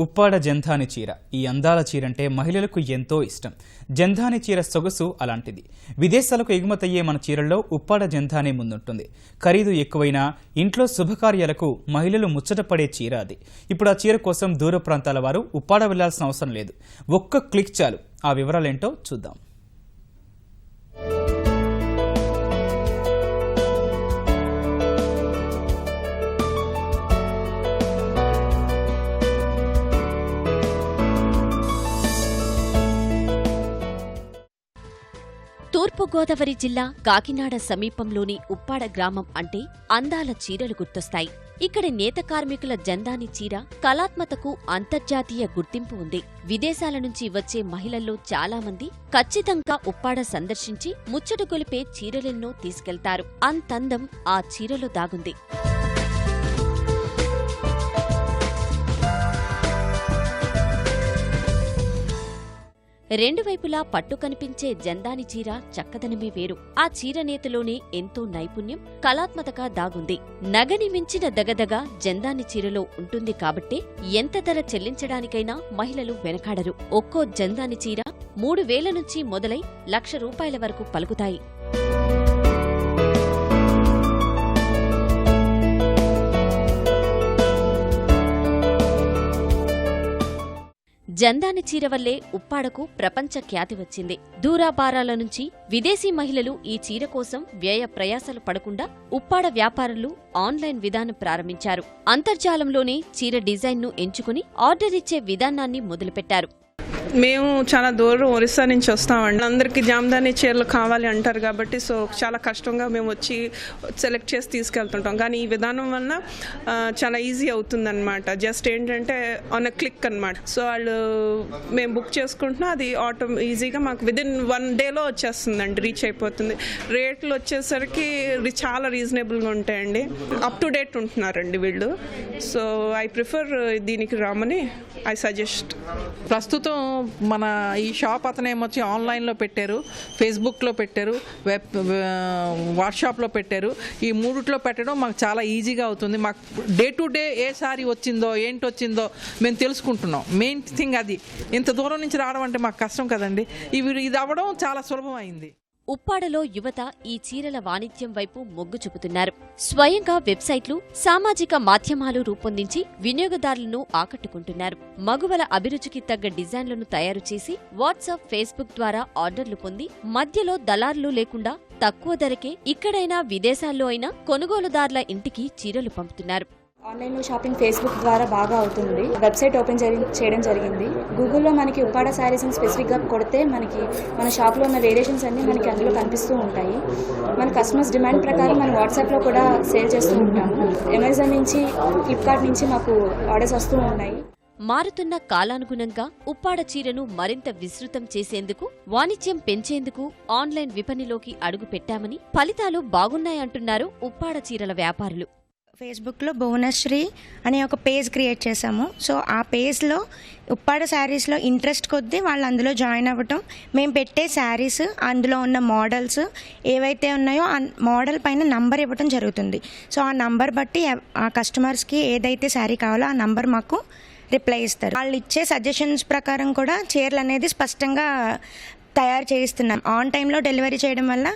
ఉప్పాడ జంధాని చీర. ఈ అందాల చీరంటే మహిళలకు ఎంతో ఇష్టం. జంధాని చీర సొగసు అలాంటిది. విదేశాలకు ఎగుమతయ్యే మన చీరల్లో ఉప్పాడ జంధాని ముందుంటుంది. ఖరీదు ఎక్కువైనా ఇంట్లో శుభకార్యాలకు మహిళలు ముచ్చటపడే చీర అది. ఇప్పుడు ఆ చీర కోసం దూర ప్రాంతాల వారు ఉప్పాడ వెళ్లాల్సిన అవసరం లేదు. ఒక్క క్లిక్ చాలు. ఆ వివరాలేంటో చూద్దాం. తూర్పుగోదావరి జిల్లా కాకినాడ సమీపంలోని ఉప్పాడ గ్రామం అంటే అందాల చీరలు గుర్తొస్తాయి. ఇక్కడి నేత కార్మికుల జందాని చీర కళాత్మతకు అంతర్జాతీయ గుర్తింపు ఉంది. విదేశాల నుంచి వచ్చే మహిళల్లో చాలా మంది ఖచ్చితంగా ఉప్పాడ సందర్శించి ముచ్చటగొలిపే చీరలెన్నో తీసుకెళ్తారు. అంతందం ఆ చీరలో దాగుంది. రెండు వైపులా పట్టు కనిపించే జందాని చీర చక్కదనమే వేరు. ఆ చీర నేతలోనే ఎంతో నైపుణ్యం, కళాత్మకత దాగుంది. నగని మించిన దగదగ జందాని చీరలో ఉంటుంది కాబట్టే ఎంత ధర చెల్లించడానికైనా మహిళలు వెనకాడరు. ఒక్కో జందాని చీర 3,000 నుంచి మొదలై ₹1,00,000 వరకు పలుకుతాయి. జందాని చీర వల్లే ఉప్పాడకు ప్రపంచ ఖ్యాతి వచ్చింది. దూరాభారాల నుంచి విదేశీ మహిళలు ఈ చీర కోసం వ్యయ ప్రయాసాలు పడకుండా ఉప్పాడ వ్యాపారులు ఆన్లైన్ విధానం ప్రారంభించారు. అంతర్జాలంలోనే చీర డిజైన్ను ఎంచుకుని ఆర్డర్ ఇచ్చే విధానాన్ని మొదలుపెట్టారు. మేము చాలా దూరం ఒరిస్సా నుంచి వస్తామండి. అందరికీ జామ్దాని చీరలు కావాలి అంటారు కాబట్టి చాలా కష్టంగా మేము వచ్చి సెలెక్ట్ చేసి తీసుకెళ్తుంటాం. కానీ ఈ విధానం వల్ల చాలా ఈజీ అవుతుందన్నమాట. జస్ట్ ఏంటంటే ఆన్ ఎ క్లిక్ అనమాట. వాళ్ళు మేము బుక్ చేసుకుంటున్నాం, అది ఈజీగా మాకు విదిన్ 1 డేలో వచ్చేస్తుందండి, రీచ్ అయిపోతుంది. రేట్లు వచ్చేసరికి చాలా రీజనబుల్గా ఉంటాయండి. అప్ టు డేట్ ఉంటున్నారండి వీళ్ళు. సో ఐ ప్రిఫర్ దీనికి రామని ఐ సజెస్ట్. ప్రస్తుతం మన ఈ షాప్ అతనేమొచ్చి ఆన్లైన్లో పెట్టారు, ఫేస్బుక్లో పెట్టారు, వాట్సాప్లో పెట్టారు. ఈ మూడిట్లో పెట్టడం మాకు చాలా ఈజీగా అవుతుంది. మాకు day to day A sorry వచ్చిందో ఏంటొచ్చిందో మేము తెలుసుకుంటున్నాం. మెయిన్ థింగ్ అది. ఇంత దూరం నుంచి రావడం అంటే మాకు కష్టం కదండి. ఇది అవ్వడం చాలా సులభం అయింది. ఉప్పాడలో యువత ఈ చీరల వాణిజ్యం వైపు మొగ్గు చూపుతున్నారు. స్వయంగా వెబ్సైట్లు, సామాజిక మాధ్యమాలు రూపొందించి వినియోగదారులను ఆకట్టుకుంటున్నారు. మగువల అభిరుచికి తగ్గ డిజైన్లను తయారు చేసి వాట్సాప్, ఫేస్బుక్ ద్వారా ఆర్డర్లు పొంది మధ్యలో దళారులు లేకుండా తక్కువ ధరకే ఇక్కడైనా విదేశాల్లో అయినా కొనుగోలుదారుల ఇంటికి చీరలు పంపుతున్నారు. ఆన్లైన్లో షాపింగ్ ఫేస్బుక్ ద్వారా బాగా అవుతుంది. వెబ్సైట్ ఓపెన్ చేయడం జరిగింది. గూగుల్లో మనకి ఉప్పాడ శారీస్ అని స్పెసిఫిక్గా కొడితే మనకి మన షాప్లో ఉన్న వేరియేషన్స్ అన్నీ మనకి అందులో కనిపిస్తూ ఉంటాయి. మన కస్టమర్స్ డిమాండ్ ప్రకారం మనం వాట్సాప్లో కూడా సేల్ చేస్తూ ఉంటాము. అమెజాన్ నుంచి, ఫ్లిప్కార్ట్ నుంచి మాకు ఆర్డర్స్ వస్తూ ఉన్నాయి. మారుతున్న కాలానుగుణంగా ఉప్పాడ చీరను మరింత విస్తృతం చేసేందుకు, వాణిజ్యం పెంచేందుకు ఆన్లైన్ విపణిలోకి అడుగు పెట్టామని, ఫలితాలు బాగున్నాయంటున్నారు ఉప్పాడ చీరల వ్యాపారులు. ఫేస్బుక్లో భువనశ్రీ అనే ఒక పేజ్ క్రియేట్ చేశాము. సో ఆ పేజ్లో ఉప్పాడ శారీస్లో ఇంట్రెస్ట్ కొద్దీ వాళ్ళు అందులో జాయిన్ అవ్వటం, మేము పెట్టే శారీస్, అందులో ఉన్న మోడల్స్ ఏవైతే ఉన్నాయో ఆ మోడల్ పైన నంబర్ ఇవ్వటం జరుగుతుంది. సో ఆ నంబర్ బట్టి ఆ కస్టమర్స్కి ఏదైతే శారీ కావాలో ఆ నంబర్ మాకు రిప్లై ఇస్తారు. వాళ్ళు ఇచ్చే సజెషన్స్ ప్రకారం కూడా చీరలు అనేది స్పష్టంగా తయారు చేయిస్తున్నాం. ఆన్ టైంలో డెలివరీ చేయడం వల్ల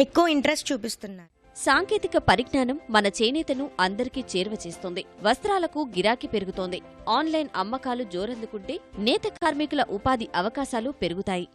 ఎక్కువ ఇంట్రెస్ట్ చూపిస్తున్నారు. సాంకేతిక పరిజ్ఞానం మన చేనేతను అందరికీ చేరువ చేస్తోంది. వస్త్రాలకు గిరాకీ పెరుగుతోంది. ఆన్లైన్ అమ్మకాలు జోరందుకుంటే నేత కార్మికుల ఉపాధి అవకాశాలు పెరుగుతాయి.